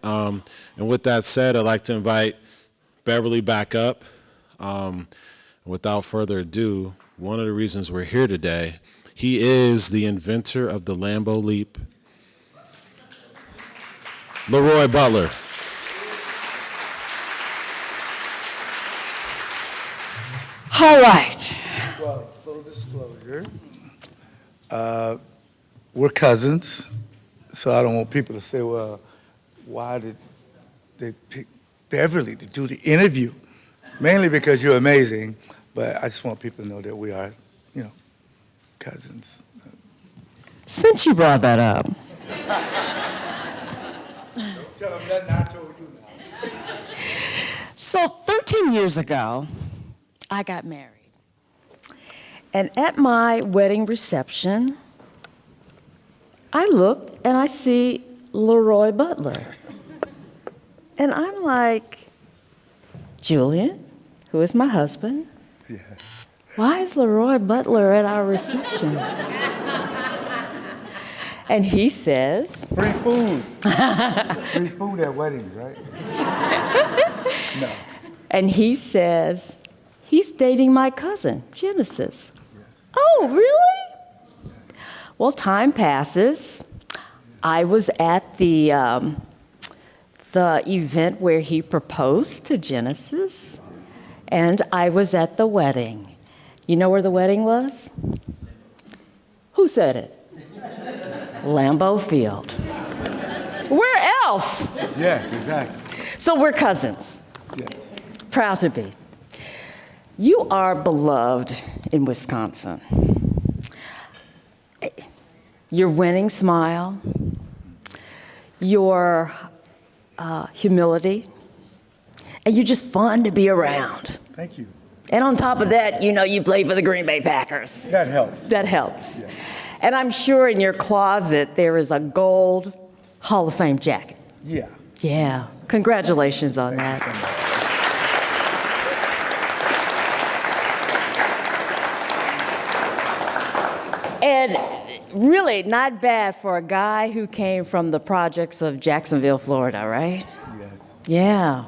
And with that said, I'd like to invite Beverly back up. Without further ado, one of the reasons we're here today, he is the inventor of the Lambo Leap, LeRoy Butler. All right. Well, full disclosure, we're cousins, so I don't want people to say, well, why did they pick Beverly to do the interview? Mainly because you're amazing, but I just want people to know that we are, cousins. Since you brought that up, Don't tell them nothing I told you now. so 13 years ago, I got married. And at my wedding reception, I looked and I see LeRoy Butler. And I'm like, Julian, who is my husband, Yeah. why is LeRoy Butler at our reception? And he says, Free food. Free food at weddings, right? No. and he says, he's dating my cousin, Genesis. Oh, really? Well, time passes. I was at the event where he proposed to Genesis, and I was at the wedding. You know where the wedding was? Who said it? Lambeau Field. Where else? Yeah, exactly. So we're cousins. Yes. Proud to be. You are beloved in Wisconsin. Your winning smile, your humility, and you're just fun to be around. Thank you. And on top of that, you play for the Green Bay Packers. That helps. That helps. Yeah. And I'm sure in your closet there is a gold Hall of Fame jacket. Yeah. Yeah. Congratulations on that. Thank you so much. And really not bad for a guy who came from the projects of Jacksonville, Florida, right? Yes. Yeah.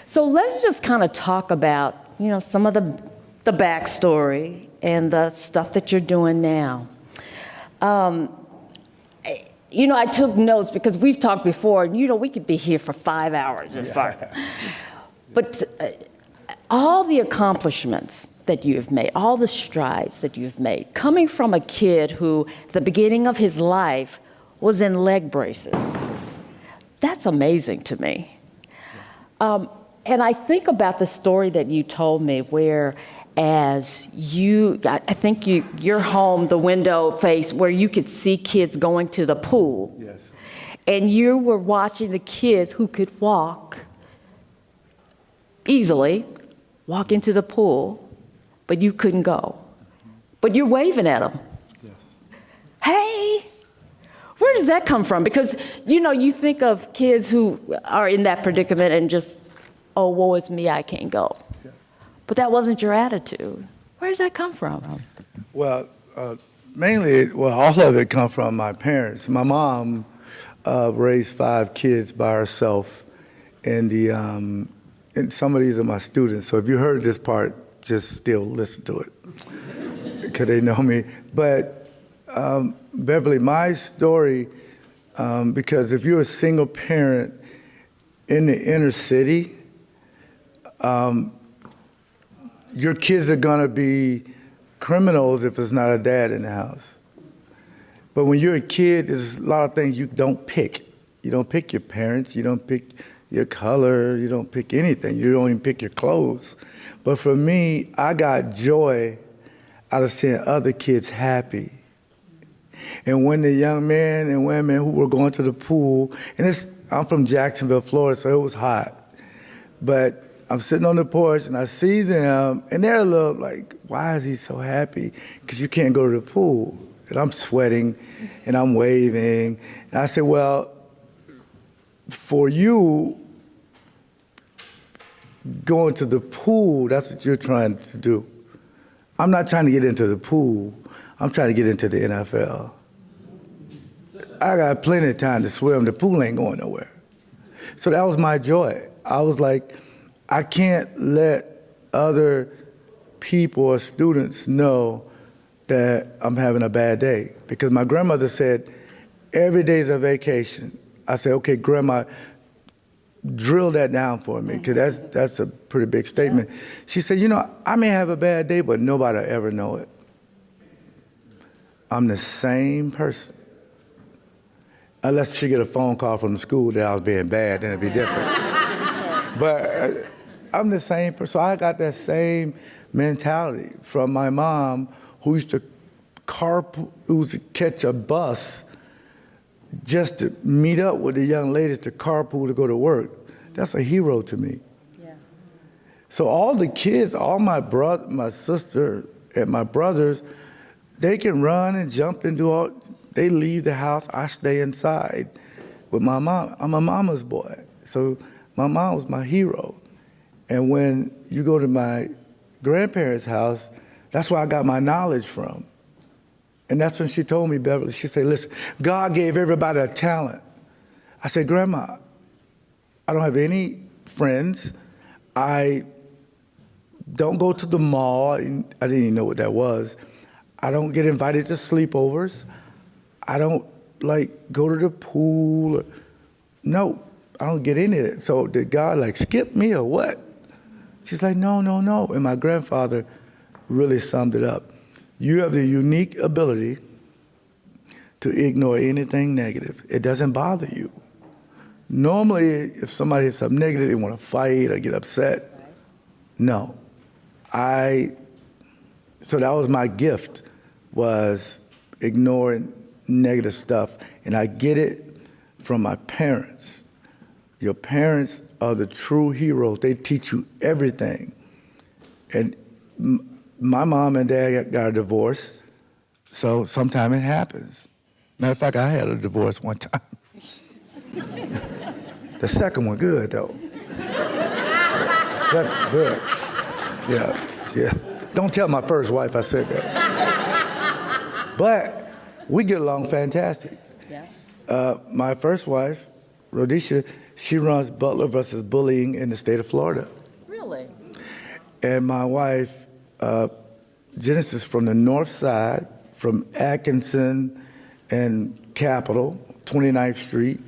So let's just kind of talk about, some of the backstory and the stuff that you're doing now. I took notes because we've talked before, and we could be here for 5 hours just talking. But all the accomplishments that you've made, all the strides that you've made, coming from a kid who, the beginning of his life, was in leg braces. That's amazing to me. And I think about the story that you told me where I think your home, the window face where you could see kids going to the pool. Yes. And you were watching the kids who could walk easily, walk into the pool, but you couldn't go. But you're waving at them. Yes. Hey, where does that come from? Because, you think of kids who are in that predicament and just, oh, woe is me, I can't go. Yeah. But that wasn't your attitude. Where does that come from? Well, mainly, all of it come from my parents. My mom raised 5 kids by herself, and and some of these are my students. So if you heard this part, just still listen to it, because they know me. But Beverly, my story, because if you're a single parent in the inner city, your kids are gonna be criminals if there's not a dad in the house. But when you're a kid, there's a lot of things you don't pick. You don't pick your parents, you don't pick your color, you don't pick anything. You don't even pick your clothes. But for me, I got joy out of seeing other kids happy. And when the young men and women who were going to the pool, and I'm from Jacksonville, Florida, so it was hot. But I'm sitting on the porch and I see them, and they're a little like, why is he so happy? Because you can't go to the pool. And I'm sweating and I'm waving. And I said, well, for you, going to the pool, that's what you're trying to do. I'm not trying to get into the pool. I'm trying to get into the NFL. I got plenty of time to swim. The pool ain't going nowhere. So that was my joy. I was like, I can't let other people or students know that I'm having a bad day. Because my grandmother said, every day's a vacation. I said, okay, Grandma, drill that down for me, because that's a pretty big statement. She said, you know, I may have a bad day, but nobody will ever know it. I'm the same person. Unless she get a phone call from the school that I was being bad, then it'd be different. But I'm the same person. So I got that same mentality from my mom, who used to carpool, who used to catch a bus just to meet up with the young ladies to carpool to go to work. That's a hero to me. Yeah. So all the kids, all my brother, my sister, and my brothers, they can run and jump and do all. They leave the house. I stay inside with my mom. I'm a mama's boy, so my mom was my hero. And when you go to my grandparents' house, that's where I got my knowledge from. And that's when she told me, Beverly, she said, listen, God gave everybody a talent. I said, Grandma, I don't have any friends. I don't go to the mall. I didn't even know what that was. I don't get invited to sleepovers. I don't, go to the pool. No, I don't get any of it. So did God, skip me or what? She's like, no. And my grandfather really summed it up. You have the unique ability to ignore anything negative. It doesn't bother you. Normally, if somebody has something negative, they want to fight or get upset. Right. No. So that was my gift, was ignoring negative stuff. And I get it from my parents. Your parents are the true heroes. They teach you everything. And my mom and dad got a divorce, so sometimes it happens. Matter of fact, I had a divorce one time. The second one good, though. Second, good. Yeah. Don't tell my first wife I said that. But we get along fantastic. Yeah. My first wife, Rhodesia, she runs Butler versus Bullying in the state of Florida. Really? And my wife, Genesis, from the north side, from Atkinson and Capitol, 29th Street.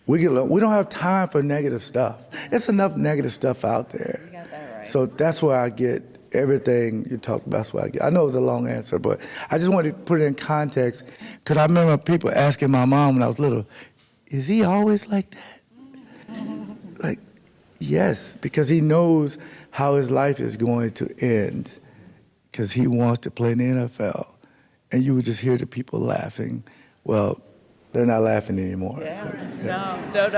We don't have time for negative stuff. There's enough negative stuff out there. You got that right. So that's where I get everything you talked about. That's where I get. I know it was a long answer, but I just wanted to put it in context, because I remember people asking my mom when I was little, is he always like that? Yes, because he knows how his life is going to end, because he wants to play in the NFL. And you would just hear the people laughing. Well, they're not laughing anymore. Yeah. So, yeah. No.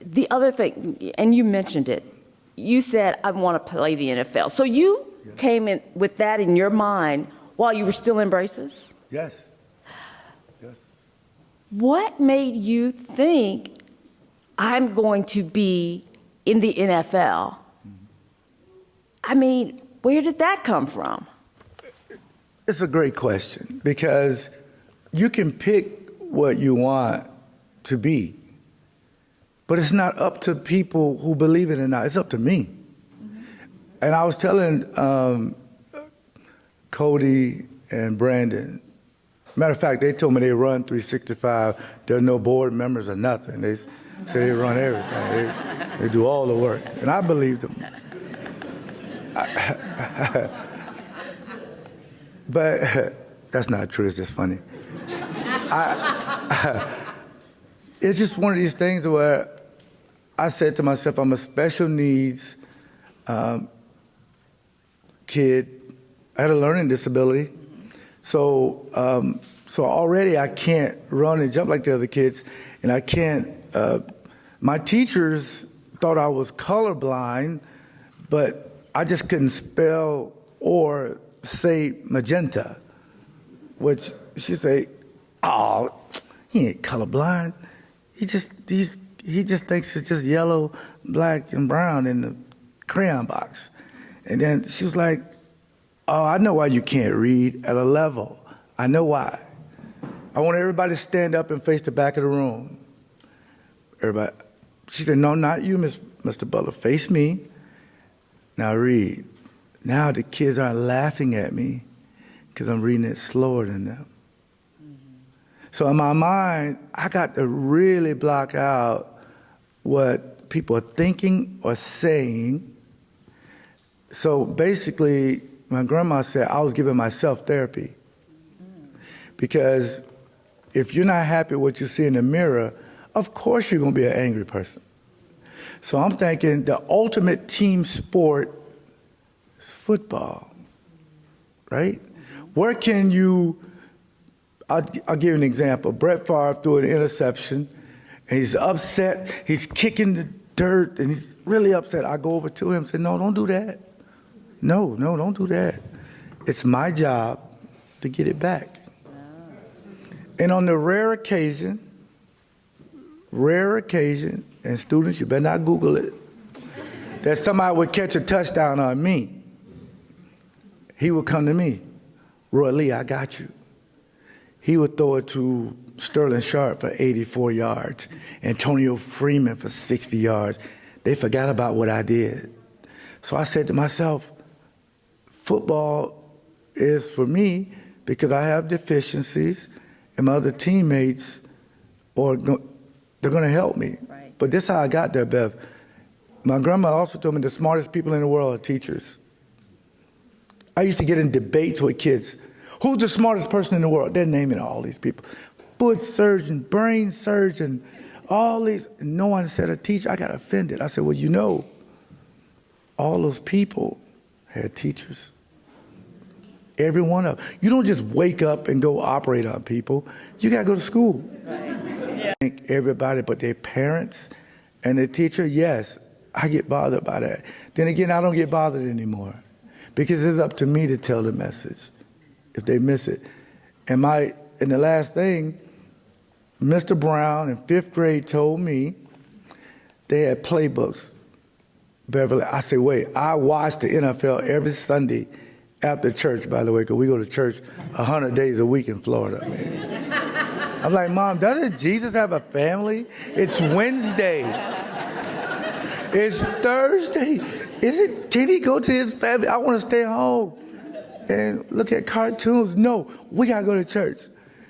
The other thing, and you mentioned it, you said, I want to play the NFL. So you came in with that in your mind while you were still in braces? Yes. What made you think, I'm going to be in the NFL? I mean, where did that come from? It's a great question, because you can pick what you want to be, but it's not up to people who believe it or not. It's up to me. Mm-hmm. And I was telling Cody and Brandon, matter of fact, they told me they run 365. There are no board members or nothing. They say they run everything. They do all the work. And I believe them. But that's not true. It's just funny. It's just one of these things where I said to myself, I'm a special needs kid. I had a learning disability. So already I can't run and jump like the other kids, and I can't. My teachers thought I was colorblind, but I just couldn't spell or say magenta, which she'd say, "Oh, he ain't colorblind. He just thinks it's just yellow, black, and brown in the crayon box." And then she was like, "Oh, I know why you can't read at a level. I know why." I want everybody to stand up and face the back of the room. Everybody. She said, no, not you, Mr. Butler. Face me. Now read. Now the kids aren't laughing at me because I'm reading it slower than them. So in my mind, I got to really block out what people are thinking or saying. So basically, my grandma said I was giving myself therapy. Because if you're not happy with what you see in the mirror, of course you're going to be an angry person. So I'm thinking the ultimate team sport is football, right? Where can you, I'll give you an example. Brett Favre threw an interception, and he's upset. He's kicking the dirt, and he's really upset. I go over to him and say, no, don't do that. No, don't do that. It's my job to get it back. And on the rare occasion, and students, you better not Google it, that somebody would catch a touchdown on me, he would come to me, Roy Lee, I got you. He would throw it to Sterling Sharp for 84 yards, Antonio Freeman for 60 yards. They forgot about what I did. So I said to myself, football is for me because I have deficiencies and my other teammates they're going to help me. Right. But this is how I got there, Bev. My grandma also told me the smartest people in the world are teachers. I used to get in debates with kids. Who's the smartest person in the world? They're naming all these people. Foot surgeon, brain surgeon, all these. No one said a teacher. I got offended. I said, well, you know, all those people had teachers. Every one of them. You don't just wake up and go operate on people. You got to go to school. Right. Yeah. I think everybody but their parents and the teacher, yes, I get bothered by that. Then again, I don't get bothered anymore because it's up to me to tell the message if they miss it. And the last thing, Mr. Brown in 5th grade told me they had playbooks. Beverly, I said, wait, I watch the NFL every Sunday after church, by the way, because we go to church 100 days a week in Florida, man. I'm like, Mom, doesn't Jesus have a family? It's Wednesday. It's Thursday. Can he go to his family? I want to stay home and look at cartoons. No, we got to go to church.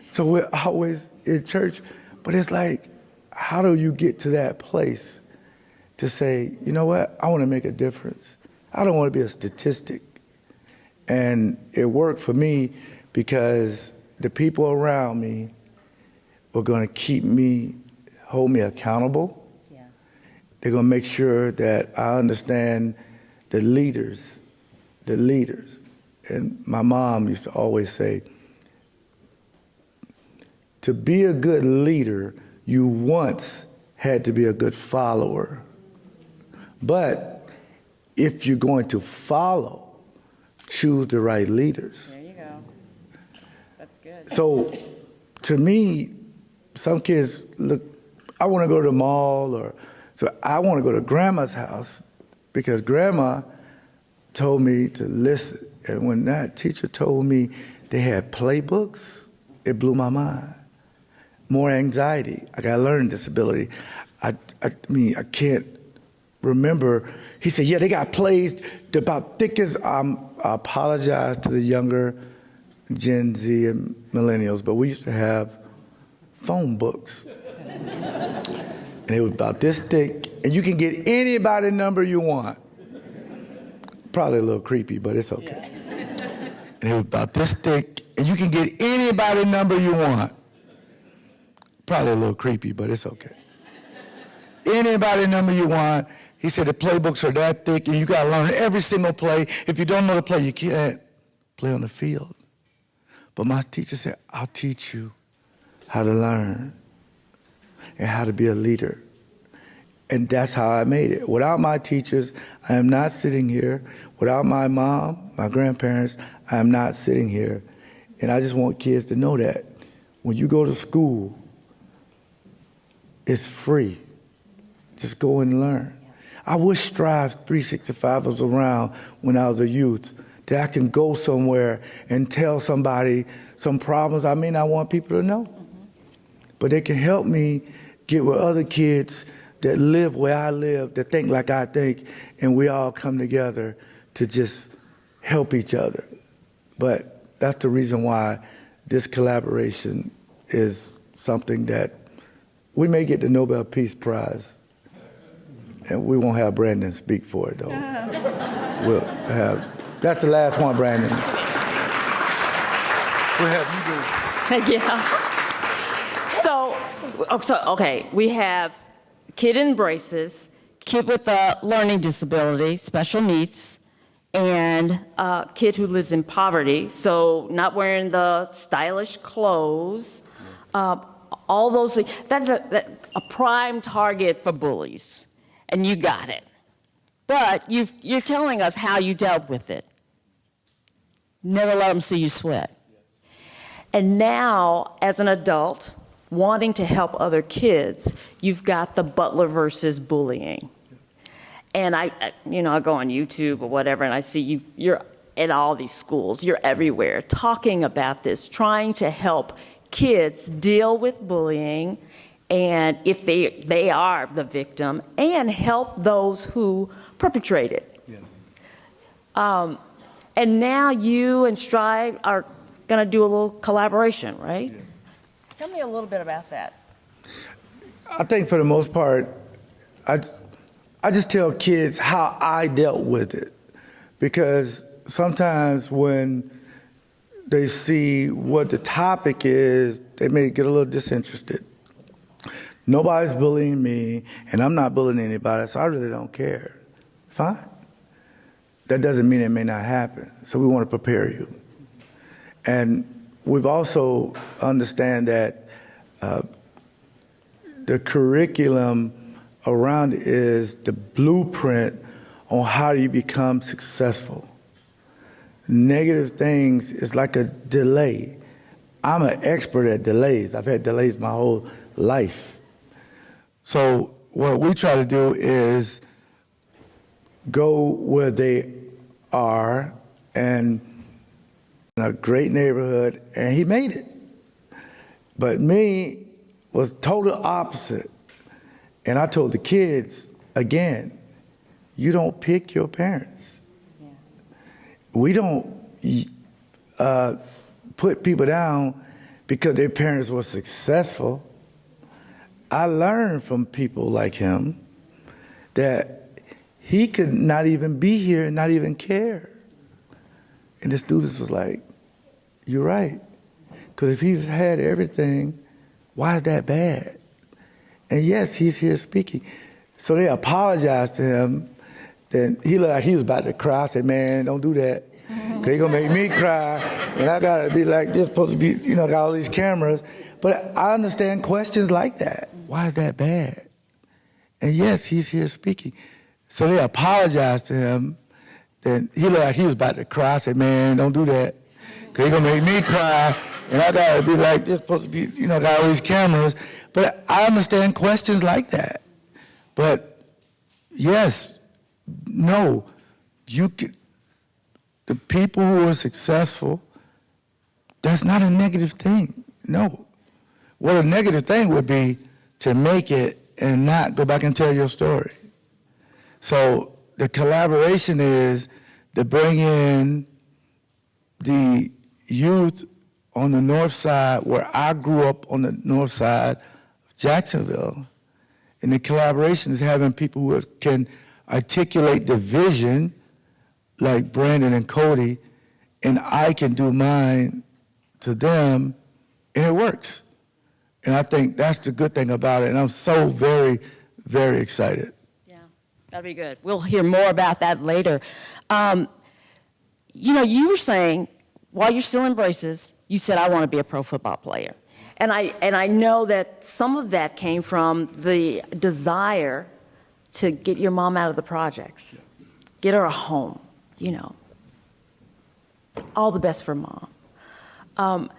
So we're always in church. But it's like, how do you get to that place to say, you know what, I want to make a difference. I don't want to be a statistic. And it worked for me because the people around me were going to hold me accountable. Yeah. They're going to make sure that I understand the leaders. And my mom used to always say, to be a good leader, you once had to be a good follower. But if you're going to follow, choose the right leaders. There you go. That's good. So to me, some kids look, I want to go to the mall, so I want to go to grandma's house because grandma told me to listen. And when that teacher told me they had playbooks, it blew my mind. More anxiety. I got a learning disability. I mean, I can't remember. He said, yeah, they got plays about thick as, I apologize to the younger Gen Z and millennials, but we used to have phone books. And it was about this thick, and you can get anybody number you want. Probably a little creepy, but it's okay. Yeah. And it was about this thick, and you can get anybody number you want. Probably a little creepy, but it's okay. Anybody number you want. He said the playbooks are that thick, and you got to learn every single play. If you don't know the play, you can't play on the field. But my teacher said, I'll teach you how to learn and how to be a leader. And that's how I made it. Without my teachers, I am not sitting here. Without my mom, my grandparents, I am not sitting here. And I just want kids to know that when you go to school, it's free. Just go and learn. I wish STRYV365 was around when I was a youth, that I can go somewhere and tell somebody some problems I may not want people to know. but they can help me get with other kids that live where I live, that think like I think, and we all come together to just help each other. But that's the reason why this collaboration is something that we may get the Nobel Peace Prize, and we won't have Brandon speak for it, though. We'll have, that's the last one, Brandon. We'll have you do. Yeah. So, okay, we have kid in braces, kid with a learning disability, special needs, and a kid who lives in poverty, so not wearing the stylish clothes, all those things. That's a prime target for bullies, and you got it. But you're telling us how you dealt with it. Never let them see you sweat. And now, as an adult, wanting to help other kids, you've got the Butler versus bullying. And I go on YouTube or whatever, and I see you're at all these schools, you're everywhere, talking about this, trying to help kids deal with bullying, and if they are the victim, and help those who perpetrate it. Yes. And now you and STRYV are going to do a little collaboration, right? Yes. Tell me a little bit about that. I think for the most part, I just tell kids how I dealt with it, because sometimes when they see what the topic is, they may get a little disinterested. Nobody's bullying me, and I'm not bullying anybody, so I really don't care. Fine. That doesn't mean it may not happen, so we want to prepare you. And we've also understand that the curriculum around it is the blueprint on how you become successful. Negative things is like a delay. I'm an expert at delays. I've had delays my whole life. So what we try to do is go where they are, and in a great neighborhood, and he made it. But me was total opposite. And I told the kids, again, you don't pick your parents. Yeah. We don't put people down because their parents were successful. I learned from people like him that he could not even be here and not even care. And the students was like, you're right. Because if he's had everything, why is that bad? And yes, he's here speaking. So they apologized to him. Then he looked like he was about to cry. I said, man, don't do that. Because he's going to make me cry. And I got to be like, this supposed to be, got all these cameras. But I understand questions like that. Why is that bad? And yes, he's here speaking. So they apologized to him. Then he looked like he was about to cry. I said, man, don't do that. Because he's going to make me cry. And I got to be like, this supposed to be, got all these cameras. But I understand questions like that. But yes, no, the people who are successful, that's not a negative thing. No. What a negative thing would be to make it and not go back and tell your story. So the collaboration is to bring in the youth on the north side, where I grew up on the north side of Jacksonville. And the collaboration is having people who can articulate the vision, like Brandon and Cody, and I can do mine to them, and it works. And I think that's the good thing about it, and I'm so very, very excited. Yeah, that'll be good. We'll hear more about that later. You were saying, while you're still in braces, you said, I want to be a pro football player. And I know that some of that came from the desire to get your mom out of the projects, get her a home, all the best for mom.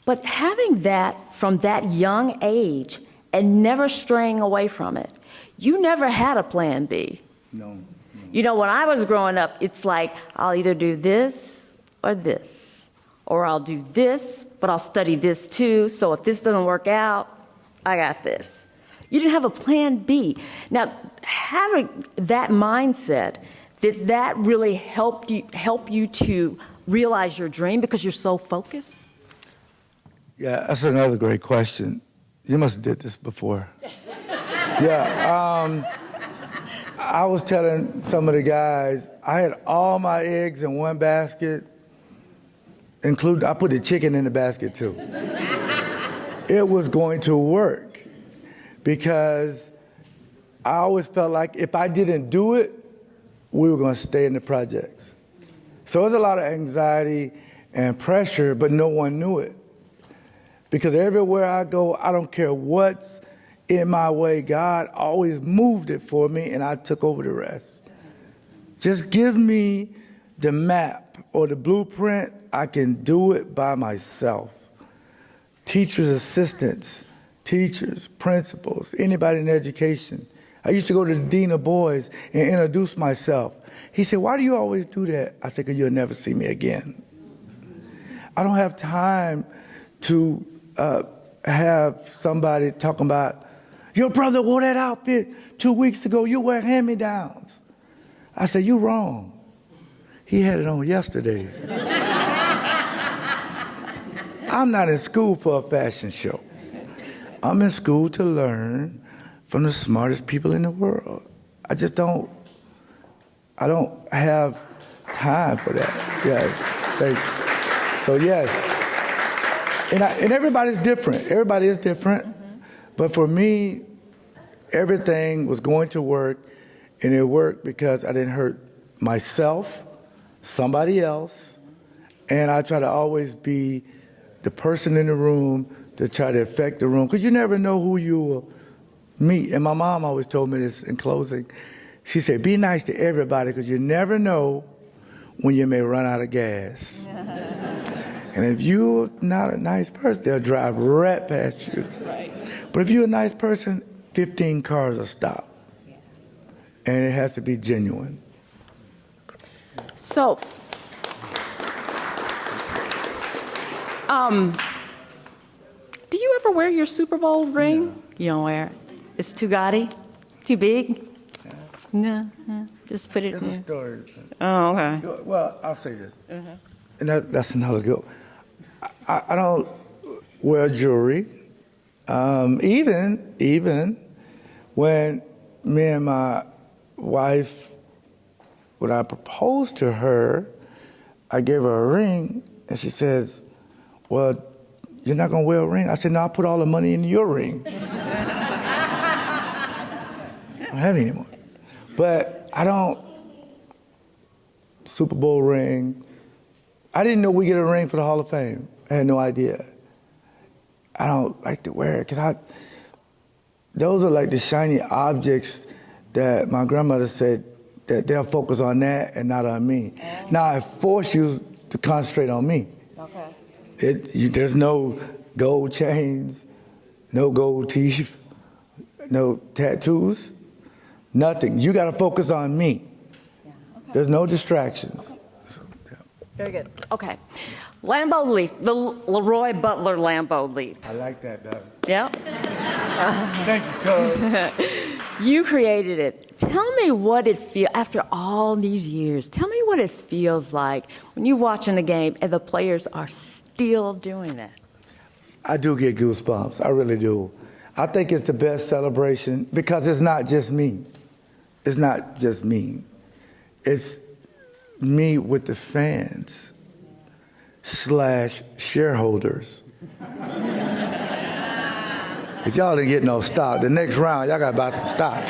But having that from that young age and never straying away from it, you never had a plan B. No. When I was growing up, it's like, I'll either do this or this. Or I'll do this, but I'll study this too, so if this doesn't work out, I got this. You didn't have a plan B. Now, having that mindset, did that really help you to realize your dream because you're so focused? Yeah, that's another great question. You must have did this before. Yeah, I was telling some of the guys, I had all my eggs in one basket, I put the chicken in the basket too. It was going to work because I always felt like if I didn't do it, we were going to stay in the projects. So there's a lot of anxiety and pressure, but no one knew it. Because everywhere I go, I don't care what's in my way, God always moved it for me and I took over the rest. Just give me the map or the blueprint, I can do it by myself. Teachers' assistants, teachers, principals, anybody in education. I used to go to the dean of boys and introduce myself. He said, why do you always do that? I said, because you'll never see me again. I don't have time to have somebody talking about, your brother wore that outfit 2 weeks ago, you wear hand-me-downs. I said, you're wrong. He had it on yesterday. I'm not in school for a fashion show. I'm in school to learn from the smartest people in the world. I don't have time for that. Yes. So yes. And everybody's different. Everybody is different. Mm-hmm. But for me, everything was going to work, and it worked because I didn't hurt myself, somebody else, and I try to always be the person in the room to try to affect the room, because you never know who you will meet. And my mom always told me this in closing. She said, be nice to everybody, because you never know when you may run out of gas. And if you're not a nice person, they'll drive right past you. Right. But if you're a nice person, 15 cars will stop. Yeah. And it has to be genuine. So, do you ever wear your Super Bowl ring? No. You don't wear it? It's too gaudy? Too big? Yeah. No. Just put it in. There's a story. Oh, okay. Well, I'll say this. Mm-hmm. And that's another good one. I don't wear jewelry. Even when me and my wife, when I proposed to her, I gave her a ring, and she says, well, you're not going to wear a ring? I said, no, I'll put all the money in your ring. I don't have any anymore. But I don't, Super Bowl ring. I didn't know we get a ring for the Hall of Fame. I had no idea. I don't like to wear it because those are like the shiny objects that my grandmother said that they'll focus on that and not on me. Oh. Now I force you to concentrate on me. Okay. There's no gold chains, no gold teeth, no tattoos, nothing. You got to focus on me. Yeah. Okay. There's no distractions. So, yeah. Very good. Okay. Lambeau leaf, the LeRoy Butler Lambeau leaf. I like that, Doug. Yeah. Thank you, Cuz. You created it. Tell me what it feels, after all these years, tell me what it feels like when you're watching a game and the players are still doing that. I do get goosebumps. I really do. I think it's the best celebration because it's not just me. It's not just me. It's me with the fans / shareholders. If y'all didn't get no stock, the next round, y'all got to buy some stock.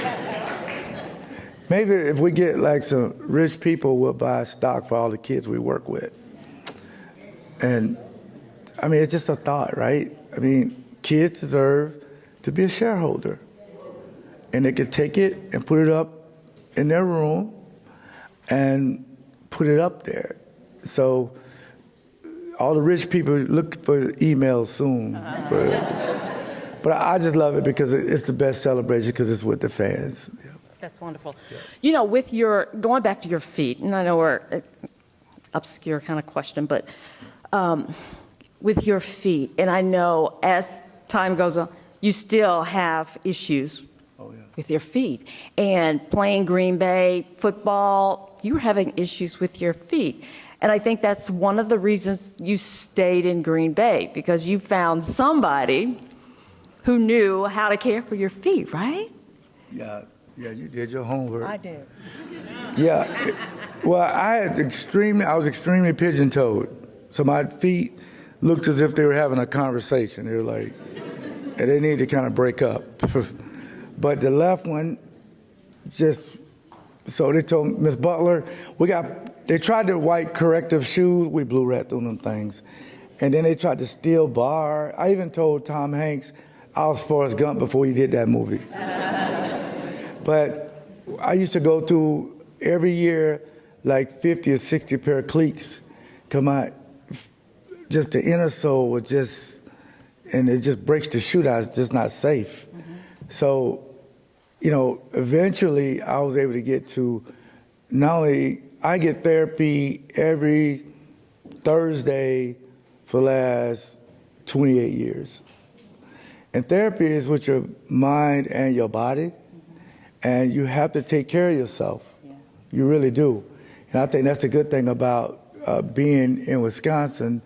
Maybe if we get like some rich people, we'll buy stock for all the kids we work with. And, I mean, it's just a thought, right? I mean, kids deserve to be a shareholder. And they could take it and put it up in their room and put it up there. So all the rich people look for emails soon. But I just love it because it's the best celebration because it's with the fans. Yeah. That's wonderful. Yeah. You know, with your, going back to your feet, and I know we're an obscure kind of question, but with your feet, and I know as time goes on, you still have issues Oh, yeah. with your feet. And playing Green Bay football, you were having issues with your feet. And I think that's one of the reasons you stayed in Green Bay, because you found somebody who knew how to care for your feet, right? Yeah, you did your homework. I did. Yeah. Well, I was extremely pigeon-toed. So my feet looked as if they were having a conversation. They were like, and they needed to kind of break up. But the left one, so they told Miss Butler, they tried the white corrective shoes. We blew right through them things. And then they tried the steel bar. I even told Tom Hanks I was Forrest Gump before he did that movie. But I used to go through every year like 50 or 60 pair of cleats. Come on, just the inner sole would and it just breaks the shoe down. It's just not safe. Mm-hmm. So, eventually I was able to get to, not only, I get therapy every Thursday for the last 28 years. And therapy is with your mind and your body. And you have to take care of yourself. Yeah. You really do. And I think that's the good thing about being in Wisconsin,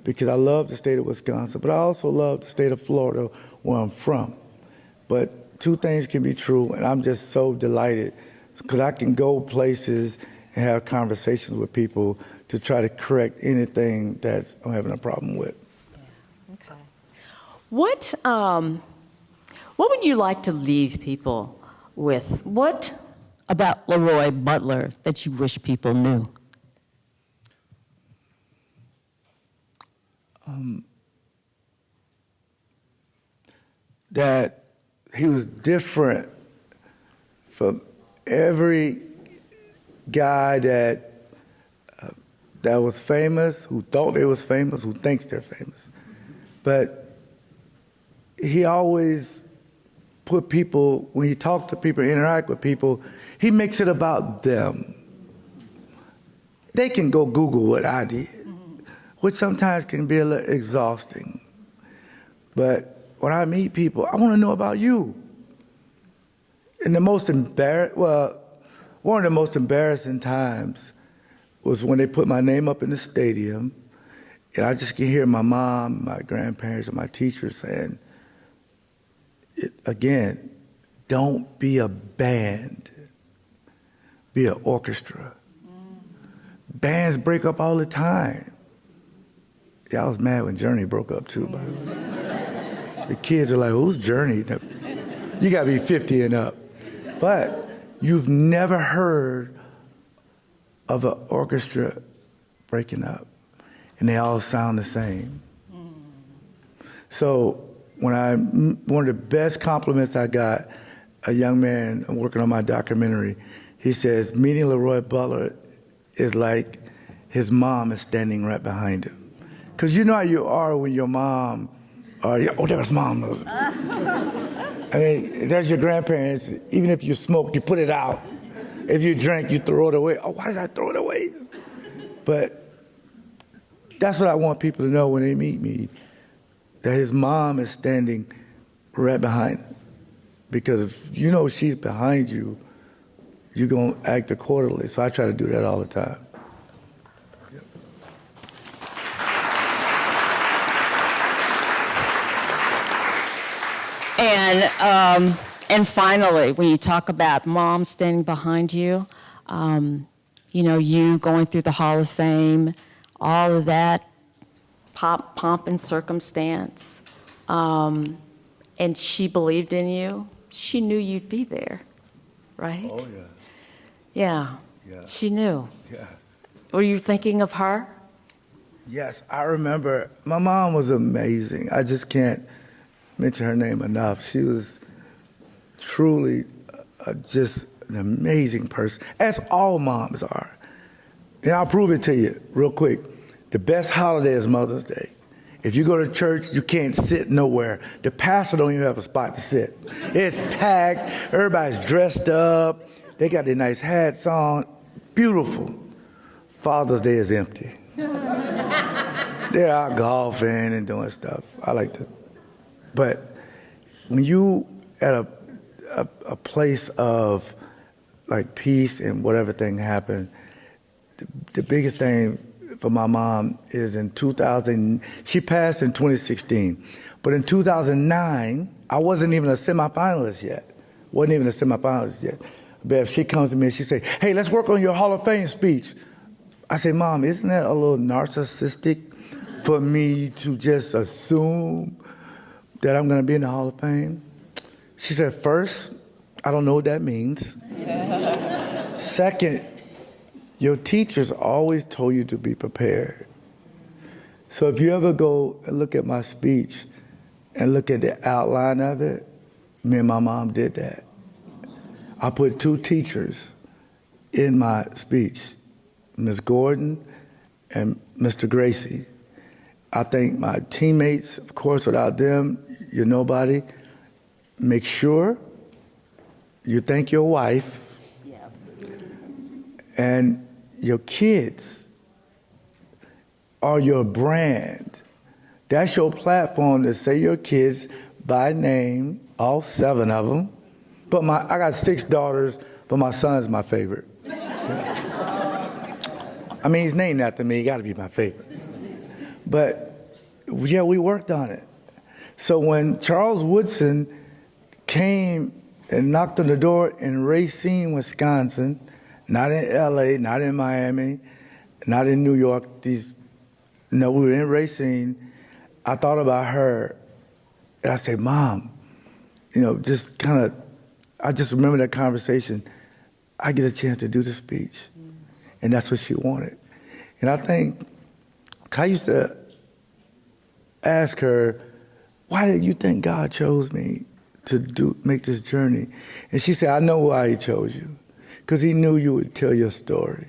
because I love the state of Wisconsin, but I also love the state of Florida, where I'm from. But two things can be true, and I'm just so delighted, because I can go places and have conversations with people to try to correct anything that I'm having a problem with. Yeah. Okay. What would you like to leave people with? What about LeRoy Butler that you wish people knew? That he was different from every guy that was famous, who thought they was famous, who thinks they're famous. But he always put people, when he talked to people, interact with people, he makes it about them. They can go Google what I did, which sometimes can be a little exhausting. But when I meet people, I want to know about you. And one of the most embarrassing times was when they put my name up in the stadium, and I just can hear my mom, my grandparents, and my teachers saying, again, don't be a band, be an orchestra. Bands break up all the time. Yeah, I was mad when Journey broke up too, by the way. The kids are like, who's Journey? You gotta be 50 and up. But you've never heard of an orchestra breaking up, and they all sound the same. So one of the best compliments I got, a young man, I'm working on my documentary, he says, meeting LeRoy Butler is like his mom is standing right behind him. Because you know how you are when your mom, there's mom. I mean, there's your grandparents. Even if you smoke, you put it out. If you drink, you throw it away. Oh, why did I throw it away? But that's what I want people to know when they meet me, that his mom is standing right behind him. Because if you know she's behind you, you're going to act accordingly. So I try to do that all the time. And finally, when you talk about mom standing behind you, you going through the Hall of Fame, all of that pomp and circumstance, and she believed in you. She knew you'd be there, right? Oh, yeah. Yeah. Yeah. She knew. Yeah. Were you thinking of her? Yes, I remember. My mom was amazing. I just can't mention her name enough. She was truly just an amazing person, as all moms are. And I'll prove it to you real quick. The best holiday is Mother's Day. If you go to church, you can't sit nowhere. The pastor don't even have a spot to sit. It's packed. Everybody's dressed up. They got their nice hats on. Beautiful. Father's Day is empty. They're out golfing and doing stuff. I like to. But when you at a place of like peace and whatever thing happened, the biggest thing for my mom is in 2000, she passed in 2016, but in 2009, I wasn't even a semifinalist yet. Bev, she comes to me and she say, hey, let's work on your Hall of Fame speech. I say, Mom, isn't that a little narcissistic for me to just assume that I'm gonna be in the Hall of Fame? She said, first, I don't know what that means. Second, your teachers always told you to be prepared. So if you ever go and look at my speech and look at the outline of it, me and my mom did that. I put 2 teachers in my speech, Ms. Gordon and Mr. Gracie. I thank my teammates, of course, without them, you're nobody. Make sure you thank your wife and your kids are your brand. That's your platform to say your kids by name, all 7 of them. But I got 6 daughters, but my son's my favorite. I mean, he's named after me, he gotta be my favorite. But yeah, we worked on it. So when Charles Woodson came and knocked on the door in Racine, Wisconsin, not in LA, not in Miami, not in New York, no, we were in Racine. I thought about her, and I said, Mom, just kind of, I just remember that conversation. I get a chance to do the speech. And that's what she wanted. And I think, I used to ask her, why did you think God chose me to make this journey? And she said, I know why he chose you. Because he knew you would tell your story.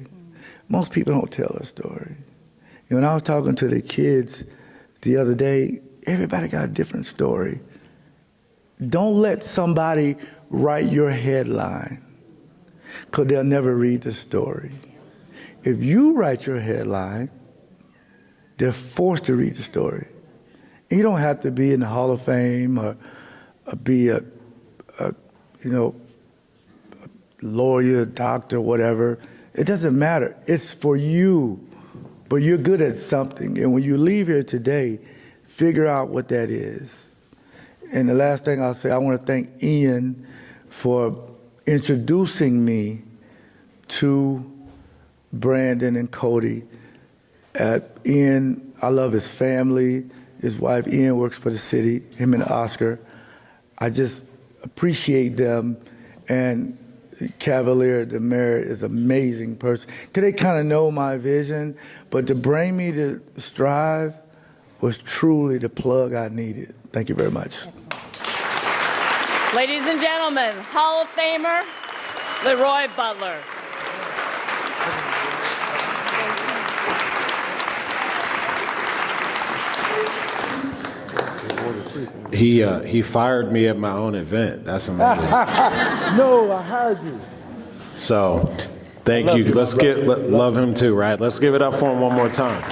Most people don't tell their story. When I was talking to the kids the other day, everybody got a different story. Don't let somebody write your headline, because they'll never read the story. If you write your headline, they're forced to read the story. You don't have to be in the Hall of Fame or be a lawyer, doctor, whatever. It doesn't matter. It's for you. But you're good at something. And when you leave here today, figure out what that is. And the last thing I'll say, I want to thank Ian for introducing me to Brandon and Cody. Ian, I love his family. His wife, Ian, works for the city, him and Oscar. I just appreciate them. And Cavalier, the mayor, is an amazing person. Because they kind of know my vision, but to bring me to STRYV was truly the plug I needed. Thank you very much. Excellent. Ladies and gentlemen, Hall of Famer LeRoy Butler. He fired me at my own event. That's amazing. No, I hired you. So, thank you. Let's love him too, right? Let's give it up for him one more time.